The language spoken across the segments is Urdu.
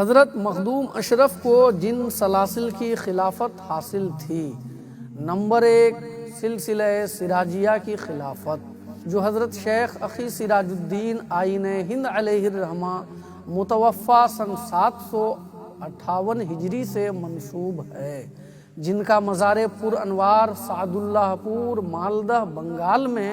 حضرت مخدوم اشرف کو جن سلاسل کی خلافت حاصل تھی، نمبر 1 سلسلہ سراجیہ کی خلافت، جو حضرت شیخ اخی سراج الدین آئین ہند علیہ الرحمہ متوفہ سن 758 ہجری سے منسوب ہے، جن کا مزار پر انوار سعد اللہ پور مالدہ بنگال میں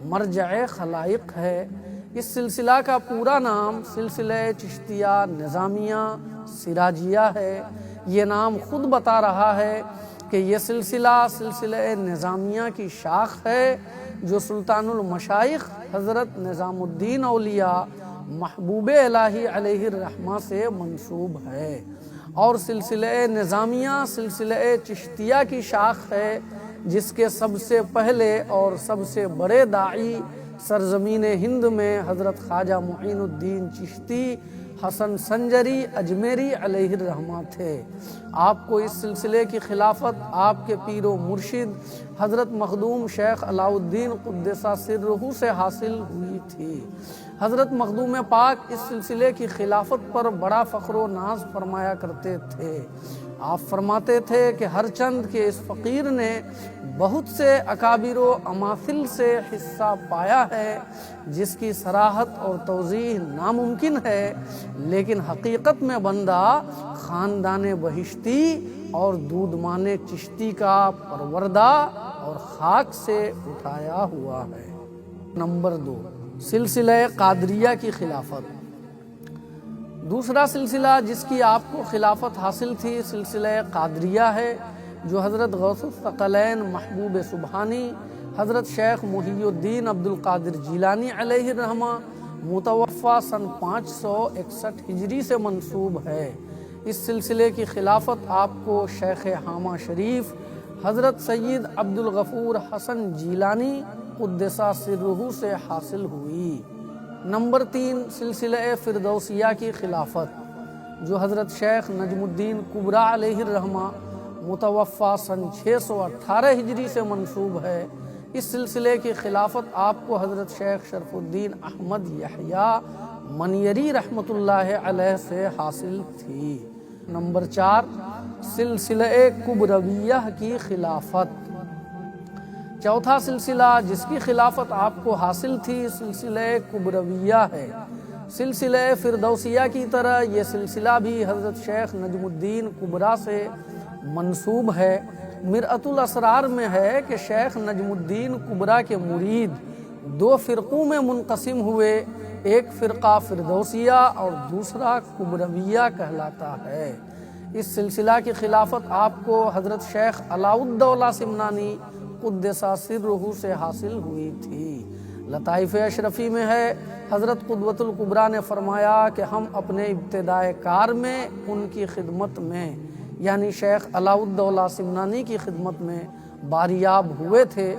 مرجع خلائق ہے۔ اس سلسلہ کا پورا نام سلسلہ چشتیہ نظامیہ سراجیہ ہے۔ یہ نام خود بتا رہا ہے کہ یہ سلسلہ نظامیہ کی شاخ ہے، جو سلطان المشائخ حضرت نظام الدین اولیاء محبوب الہی علیہ الرحمہ سے منسوب ہے، اور سلسلہ نظامیہ سلسلہ چشتیہ کی شاخ ہے، جس کے سب سے پہلے اور سب سے بڑے داعی سرزمین ہند میں حضرت خواجہ معین الدین چشتی حسن سنجری اجمیری علیہ الرحمہ تھے۔ آپ کو اس سلسلے کی خلافت آپ کے پیر و مرشد حضرت مخدوم شیخ علاء الدین قدس سرہ سے حاصل ہوئی تھی۔ حضرت مخدوم پاک اس سلسلے کی خلافت پر بڑا فخر و ناز فرمایا کرتے تھے۔ آپ فرماتے تھے کہ ہر چند کے اس فقیر نے بہت سے اکابر و اماثل سے حصہ پایا ہے، جس کی صراحت اور توضیح ناممکن ہے، لیکن حقیقت میں بندہ خاندان بہشتی اور دودمان چشتی کا پروردہ اور خاک سے اٹھایا ہوا ہے۔ نمبر 2 سلسلہ قادریہ کی خلافت۔ دوسرا سلسلہ جس کی آپ کو خلافت حاصل تھی سلسلہ قادریہ ہے، جو حضرت غوث الثقلین محبوب سبحانی حضرت شیخ محی الدین عبد القادر جیلانی علیہ الرحمہ متوفہ سن 561 ہجری سے منسوب ہے۔ اس سلسلے کی خلافت آپ کو شیخ حامہ شریف حضرت سید عبد الغفور حسن جیلانی قدس سرہ سے حاصل ہوئی۔ نمبر 3 سلسلہ فردوسیہ کی خلافت، جو حضرت شیخ نجم الدین کبریٰ علیہ الرحمہ متوفہ سن 618 ہجری سے منسوب ہے۔ اس سلسلے کی خلافت آپ کو حضرت شیخ شرف الدین احمد یحییٰ منیری رحمۃ اللہ علیہ سے حاصل تھی۔ نمبر 4 سلسلہ کبرویہ کی خلافت۔ چوتھا سلسلہ جس کی خلافت آپ کو حاصل تھی سلسلہ کبرویہ ہے۔ سلسلہ فردوسیہ کی طرح یہ سلسلہ بھی حضرت شیخ نجم الدین کبریٰ سے منسوب ہے۔ مرأۃ الاسرار میں ہے کہ شیخ نجم الدین کبریٰ کے مرید 2 فرقوں میں منقسم ہوئے، ایک فرقہ فردوسیہ اور دوسرا کبرویہ کہلاتا ہے۔ اس سلسلہ کی خلافت آپ کو حضرت شیخ علاء الدولہ سمنانی قدس سرہ سے حاصل ہوئی تھی۔ لطائف اشرفی میں ہے حضرت قدوۃ الکبریٰ نے فرمایا کہ ہم اپنے ابتدائے کار میں ان کی خدمت میں یعنی شیخ علاء الدولہ سمنانی کی خدمت میں باریاب ہوئے تھے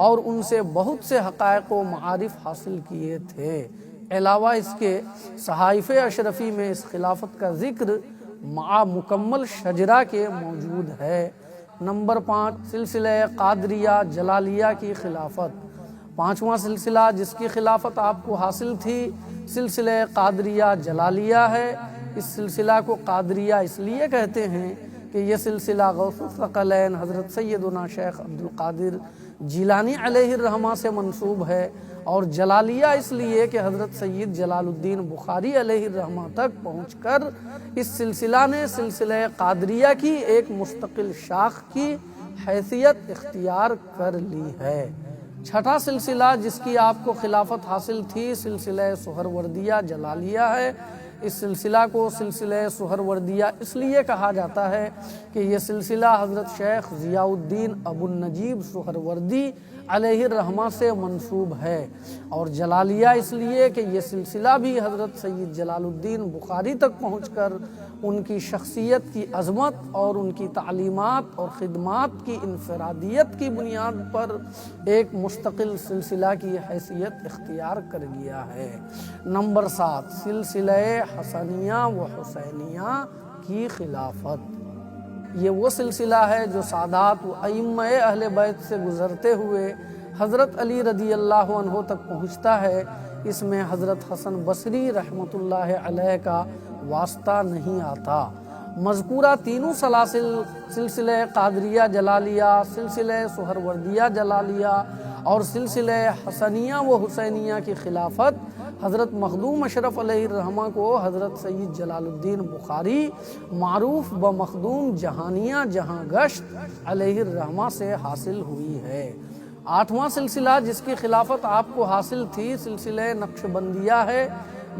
اور ان سے بہت سے حقائق و معارف حاصل کیے تھے۔ علاوہ اس کے صحائف اشرفی میں اس خلافت کا ذکر مع مکمل شجرہ کے موجود ہے۔ نمبر 5 سلسلہ قادریہ جلالیہ کی خلافت۔ 5واں سلسلہ جس کی خلافت آپ کو حاصل تھی سلسلہ قادریہ جلالیہ ہے۔ اس سلسلہ کو قادریہ اس لیے کہتے ہیں کہ یہ سلسلہ غوث الثقلین حضرت سیدنا شیخ عبد القادر جیلانی علیہ الرحمہ سے منسوب ہے، اور جلالیہ اس لیے کہ حضرت سید جلال الدین بخاری علیہ الرحمہ تک پہنچ کر اس سلسلہ نے سلسلہ قادریہ کی ایک مستقل شاخ کی حیثیت اختیار کر لی ہے۔ چھٹا سلسلہ جس کی آپ کو خلافت حاصل تھی سلسلہ سہروردیہ جلالیہ ہے۔ اس سلسلہ کو سلسلہ سہروردیہ اس لیے کہا جاتا ہے کہ یہ سلسلہ حضرت شیخ ضیاء الدین ابو النجیب سہروردی علیہ الرحمہ سے منسوب ہے، اور جلالیہ اس لیے کہ یہ سلسلہ بھی حضرت سید جلال الدین بخاری تک پہنچ کر ان کی شخصیت کی عظمت اور ان کی تعلیمات اور خدمات کی انفرادیت کی بنیاد پر ایک مستقل سلسلہ کی حیثیت اختیار کر گیا ہے۔ نمبر 7 سلسلہ حسنیہ و حسینیہ کی خلافت۔ یہ وہ سلسلہ ہے جو سادات و ائمہ اہل بیت سے گزرتے ہوئے حضرت علی رضی اللہ عنہ تک پہنچتا ہے۔ اس میں حضرت حسن بصری رحمۃ اللہ علیہ کا واسطہ نہیں آتا۔ مذکورہ تینوں سلاسل، سلسلہ قادریہ جلالیہ، سلسلہ سہروردیہ جلالیہ اور سلسلہ حسنیہ و حسینیہ کی خلافت حضرت مخدوم اشرف علیہ الرحمہ کو حضرت سید جلال الدین بخاری معروف بمخدوم جہانیہ جہاں گشت علیہ الرحمہ سے حاصل ہوئی ہے۔ آٹھواں سلسلہ جس کی خلافت آپ کو حاصل تھی سلسلہ نقشبندیہ ہے،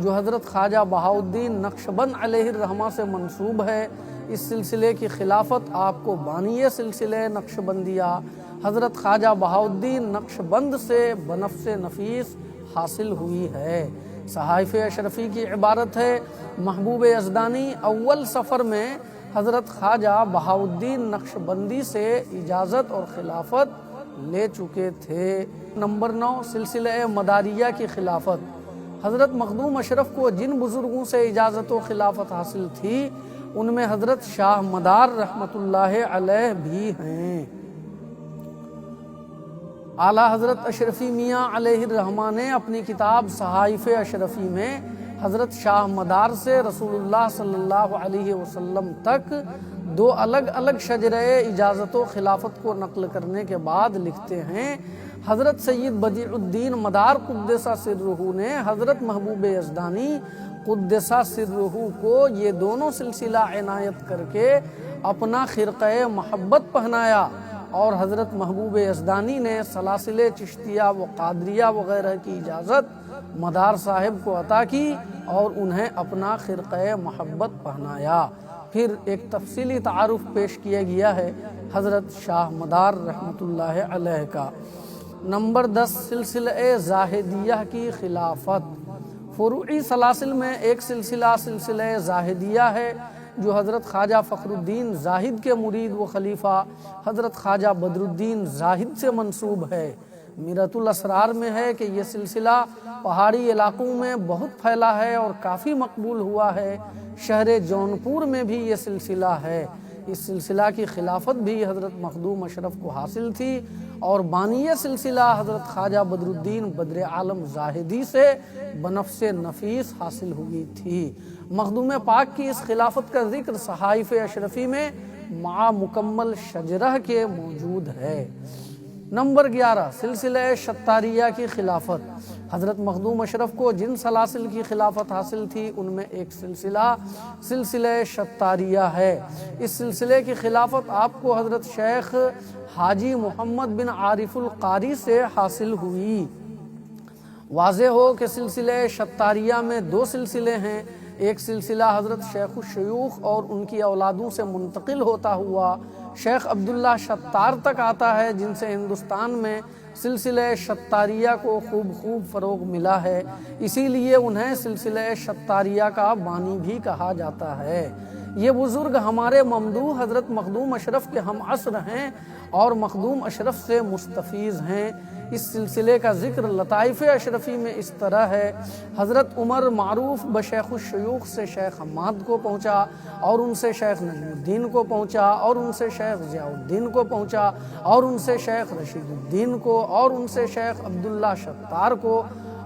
جو حضرت خواجہ بہاؤالدین نقشبند علیہ الرحمہ سے منسوب ہے۔ اس سلسلے کی خلافت آپ کو بانی سلسلہ نقشبندیہ حضرت خواجہ بہاؤالدین نقشبند سے بنفس نفیس حاصل ہوئی ہے۔ صحائف اشرفی کی عبارت ہے، محبوب یزدانی اول سفر میں حضرت خواجہ بہاؤالدین نقشبندی سے اجازت اور خلافت لے چکے تھے۔ نمبر 9 سلسلہ مداریہ کی خلافت حضرت مخدوم اشرف کو جن بزرگوں سے اجازت و خلافت حاصل تھی ان میں حضرت شاہ مدار رحمت اللہ علیہ بھی ہیں۔ اعلیٰ حضرت اشرفی میاں علیہ الرحمہ نے اپنی کتاب صحائف اشرفی میں حضرت شاہ مدار سے رسول اللہ صلی اللہ علیہ وسلم تک دو الگ الگ شجرہ اجازت و خلافت کو نقل کرنے کے بعد لکھتے ہیں، حضرت سید بدیع الدین مدار قدس سرہ نے حضرت محبوب یزدانی قدس سرہ کو یہ دونوں سلسلہ عنایت کر کے اپنا خرقہ محبت پہنایا، اور حضرت محبوب یزدانی نے سلاسل چشتیہ و قادریہ وغیرہ کی اجازت مدار صاحب کو عطا کی اور انہیں اپنا خرقہ محبت پہنایا۔ پھر ایک تفصیلی تعارف پیش کیا گیا ہے حضرت شاہ مدار رحمت اللہ علیہ کا۔ نمبر 10 سلسلہ زاہدیہ کی خلافت۔ فروعی سلاسل میں ایک سلسلہ سلسلہ زاہدیہ ہے، جو حضرت خواجہ فخر الدین زاہد کے مرید و خلیفہ حضرت خواجہ بدر الدین زاہد سے منسوب ہے۔ میرۃ الاسرار میں ہے کہ یہ سلسلہ پہاڑی علاقوں میں بہت پھیلا ہے اور کافی مقبول ہوا ہے۔ شہر جونپور میں بھی یہ سلسلہ ہے۔ اس سلسلہ کی خلافت بھی حضرت مخدوم اشرف کو حاصل تھی اور بانی سلسلہ حضرت خواجہ بدر الدین بدر عالم زاہدی سے بنفس نفیس حاصل ہوئی تھی۔ مخدوم پاک کی اس خلافت کا ذکر صحائف اشرفی میں مع مکمل شجرہ کے موجود ہے۔ نمبر 11 سلسلہ شتاریہ کی خلافت۔ حضرت مخدوم اشرف کو جن سلاسل کی خلافت حاصل تھی ان میں ایک سلسلہ شتاریہ ہے۔ اس سلسلے کی خلافت آپ کو حضرت شیخ حاجی محمد بن عارف القاری سے حاصل ہوئی۔ واضح ہو کہ سلسلہ شتاریہ میں دو سلسلے ہیں، ایک سلسلہ حضرت شیخ الشیوخ اور ان کی اولادوں سے منتقل ہوتا ہوا شیخ عبداللہ شتار تک آتا ہے، جن سے ہندوستان میں سلسلہ شتاریہ کو خوب فروغ ملا ہے، اسی لیے انہیں سلسلہ شتاریہ کا بانی بھی کہا جاتا ہے۔ یہ بزرگ ہمارے ممدوح حضرت مخدوم اشرف کے ہم عصر ہیں اور مخدوم اشرف سے مستفیض ہیں۔ اس سلسلے کا ذکر لطائف اشرفی میں اس طرح ہے، حضرت عمر معروف بشیخ الشیوخ سے شیخ حماد کو پہنچا اور ان سے شیخ نجم الدین کو پہنچا اور ان سے شیخ ضیاء الدین کو پہنچا اور ان سے شیخ رشید الدین کو اور ان سے شیخ عبداللہ شتار کو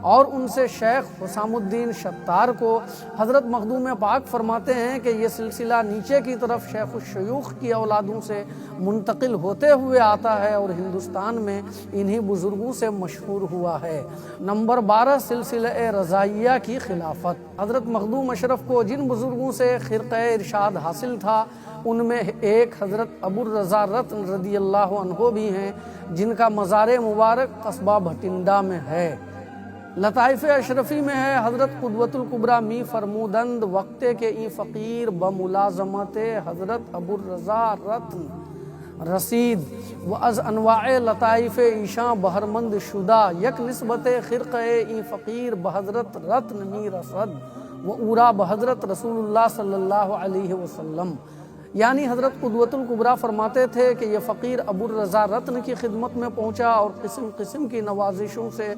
اور ان سے شیخ حسام الدین شتار کو۔ حضرت مخدوم پاک فرماتے ہیں کہ یہ سلسلہ نیچے کی طرف شیخ الشیوخ کی اولادوں سے منتقل ہوتے ہوئے آتا ہے اور ہندوستان میں انہی بزرگوں سے مشہور ہوا ہے۔ نمبر 12 سلسلہ رضائیہ کی خلافت۔ حضرت مخدوم اشرف کو جن بزرگوں سے خرقہ ارشاد حاصل تھا ان میں ایک حضرت ابو الرضا رتن رضی اللہ عنہ بھی ہیں، جن کا مزار مبارک قصبہ بھٹنڈا میں ہے۔ لطائف اشرفی میں ہے، حضرت قدوۃ الکبریٰ می فرمودند وقتے کے این فقیر بملازمت حضرت ابو الرضا رتن رسید و از انواع لطائف ایشاں بہرمند شدہ یک نسبت خرقہ این فقیر بحضرت رتن می رسد و اورا بحضرت رسول اللہ صلی اللہ علیہ وسلم۔ یعنی حضرت قدوۃ الکبریٰ فرماتے تھے کہ یہ فقیر ابو الرضا رتن کی خدمت میں پہنچا اور قسم قسم کی نوازشوں سے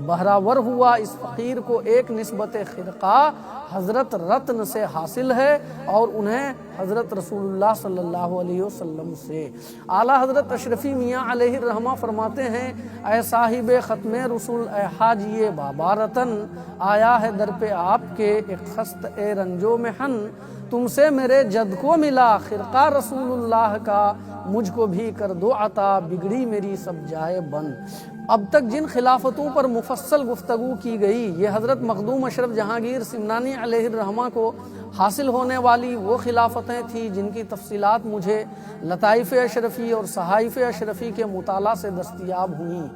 بہراور ہوا۔ اس فقیر کو ایک نسبت خرقہ حضرت رتن سے حاصل ہے اور انہیں حضرت رسول اللہ صلی اللہ علیہ وسلم سے۔ اعلیٰ حضرت اشرفی میاں علیہ الرحمہ فرماتے ہیں، اے صاحب ختم رسول اے حاجی بابا رتن، آیا ہے در پہ آپ کے ایک خست اے رنجو محن، تم سے میرے جد کو ملا خرقہ رسول اللہ کا، مجھ کو بھی کر دو عطا بگڑی میری سب جائے بند۔ اب تک جن خلافتوں پر مفصل گفتگو کی گئی یہ حضرت مخدوم اشرف جہانگیر سمنانی علیہ الرحمہ کو حاصل ہونے والی وہ خلافتیں تھیں جن کی تفصیلات مجھے لطائف اشرفی اور صحائف اشرفی کے مطالعہ سے دستیاب ہوئیں۔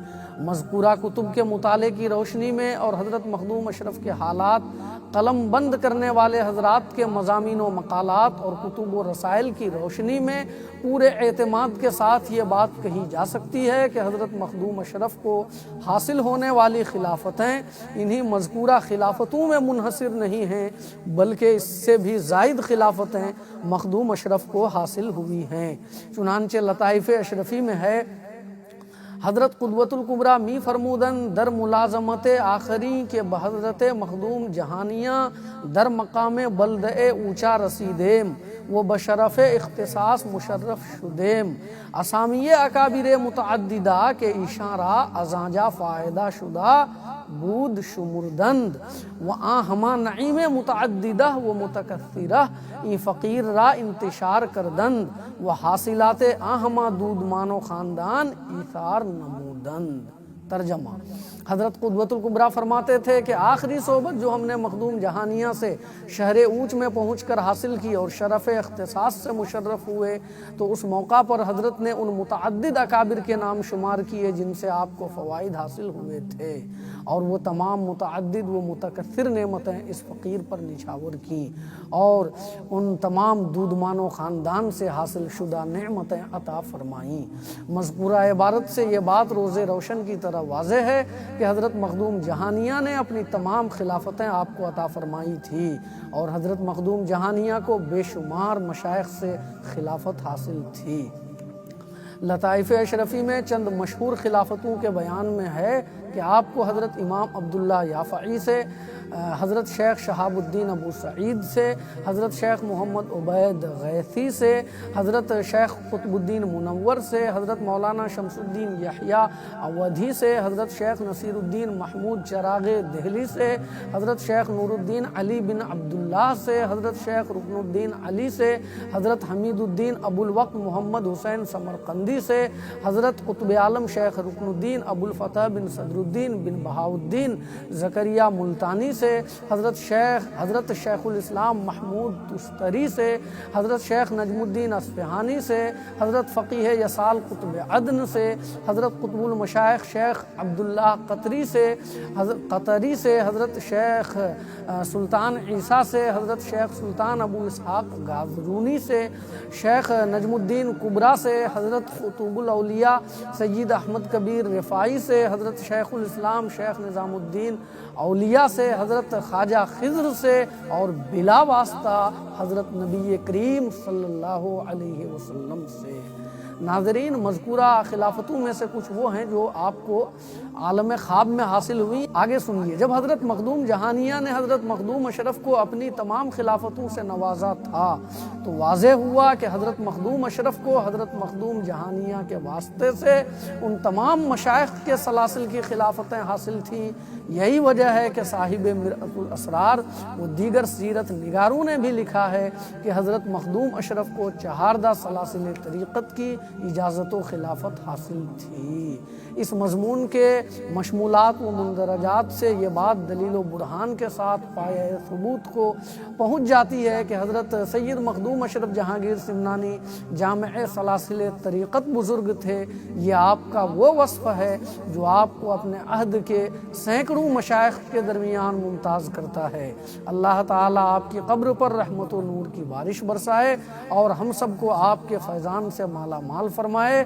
مذکورہ کتب کے مطالعے کی روشنی میں اور حضرت مخدوم اشرف کے حالات، قلم بند کرنے والے حضرات کے مضامین و مقالات اور کتب و رسائل کی روشنی میں پورے اعتماد کے ساتھ یہ بات کہی جا سکتی ہے کہ حضرت مخدوم اشرف کو حاصل ہونے والی خلافتیں انہی مذکورہ خلافتوں میں منحصر نہیں ہیں، بلکہ اس سے بھی زائد خلافتیں مخدوم اشرف کو حاصل ہوئی ہیں۔ چنانچہ لطائف اشرفی میں ہے، حضرت قدوۃ الکبریٰ می فرمودن در ملازمت آخری کے بحضرت مخدوم جہانیاں در مقام بلدے اونچا رسیدیم و بشرف اختصاص مشرف شدیم، اسامی اکابر متعددہ کے اشارہ ازانجا فائدہ شدہ بود شمردند و ہما نعیم متعددہ و متکثرہ ای فقیر را انتشار کردند و حاصلات ہما دودمان و خاندان ایثار نمودند۔ ترجمہ: حضرت قدوۃ الکبریٰ فرماتے تھے کہ آخری صحبت جو ہم نے مخدوم جہانیہ سے شہر اوچ میں پہنچ کر حاصل کی اور شرف اختصاص سے مشرف ہوئے تو اس موقع پر حضرت نے ان متعدد اکابر کے نام شمار کیے جن سے آپ کو فوائد حاصل ہوئے تھے، اور وہ تمام متعدد و متکثر نعمتیں اس فقیر پر نچھاور کیں اور ان تمام دودمان و خاندان سے حاصل شدہ نعمتیں عطا فرمائیں۔ مذکورہ عبارت سے یہ بات روز روشن کی طرح واضح ہے کہ حضرت مخدوم جہانیہ نے اپنی تمام خلافتیں آپ کو عطا فرمائی تھی اور حضرت مخدوم جہانیہ کو بے شمار مشائخ سے خلافت حاصل تھی۔ لطائف اشرفی میں چند مشہور خلافتوں کے بیان میں ہے کہ آپ کو حضرت امام عبداللہ یافعی سے، حضرت شیخ شہاب الدین ابو سعید سے، حضرت شیخ محمد عبید غیثی سے، حضرت شیخ قطب الدین منور سے، حضرت مولانا شمس الدین یحییٰ اودھی سے، حضرت شیخ نصیر الدین محمود چراغ دہلی سے، حضرت شیخ نور الدین علی بن عبداللہ سے، حضرت شیخ رکن الدین علی سے، حضرت حمید الدین ابو الوقت محمد حسین سمرقندی سے، حضرت قطب عالم شیخ رکن الدین ابو الفتح بن صدر الدین بن بہاؤالدین زکریہ ملتانی سے، حضرت شیخ الاسلام محمود تستری سے، حضرت شیخ نجم الدین اصفہانی سے، حضرت فقیہ یسال قطب عدن سے، حضرت قطب المشائخ شیخ عبداللہ قطری سے، حضرت شیخ سلطان عیسیٰ سے، حضرت شیخ سلطان ابو اسحاق گازرونی سے، شیخ نجم الدین کبریٰ سے، حضرت قطب الاولیاء سید احمد کبیر رفاعی سے، حضرت شیخ الاسلام شیخ نظام الدین اولیاء سے، حضرت خواجہ خضر سے، اور بلا واسطہ حضرت نبی کریم صلی اللہ علیہ وسلم سے۔ ناظرین، مذکورہ خلافتوں میں سے کچھ وہ ہیں جو آپ کو عالم خواب میں حاصل ہوئی۔ آگے سنیے، جب حضرت مخدوم جہانیہ نے حضرت مخدوم اشرف کو اپنی تمام خلافتوں سے نوازا تھا تو واضح ہوا کہ حضرت مخدوم اشرف کو حضرت مخدوم جہانیہ کے واسطے سے ان تمام مشائخ کے سلاسل کی خلافتیں حاصل تھیں۔ یہی وجہ ہے کہ صاحب مرأۃ الاسرار و دیگر سیرت نگاروں نے بھی لکھا ہے کہ حضرت مخدوم اشرف کو چہاردہ سلاسل طریقت کی اجازت و خلافت حاصل تھی۔ اس مضمون کے مشمولات و مندرجات سے یہ بات دلیل و برہان کے ساتھ پایہ ثبوت کو پہنچ جاتی ہے کہ حضرت سید مخدوم اشرف جہانگیر سمنانی جامع سلاسل طریقت بزرگ تھے۔ یہ آپ کا وہ وصف ہے جو آپ کو اپنے عہد کے سینکڑوں مشائخ کے درمیان ممتاز کرتا ہے۔ اللہ تعالیٰ آپ کی قبر پر رحمت و نور کی بارش برسائے اور ہم سب کو آپ کے فیضان سے مالا مال فرمائے۔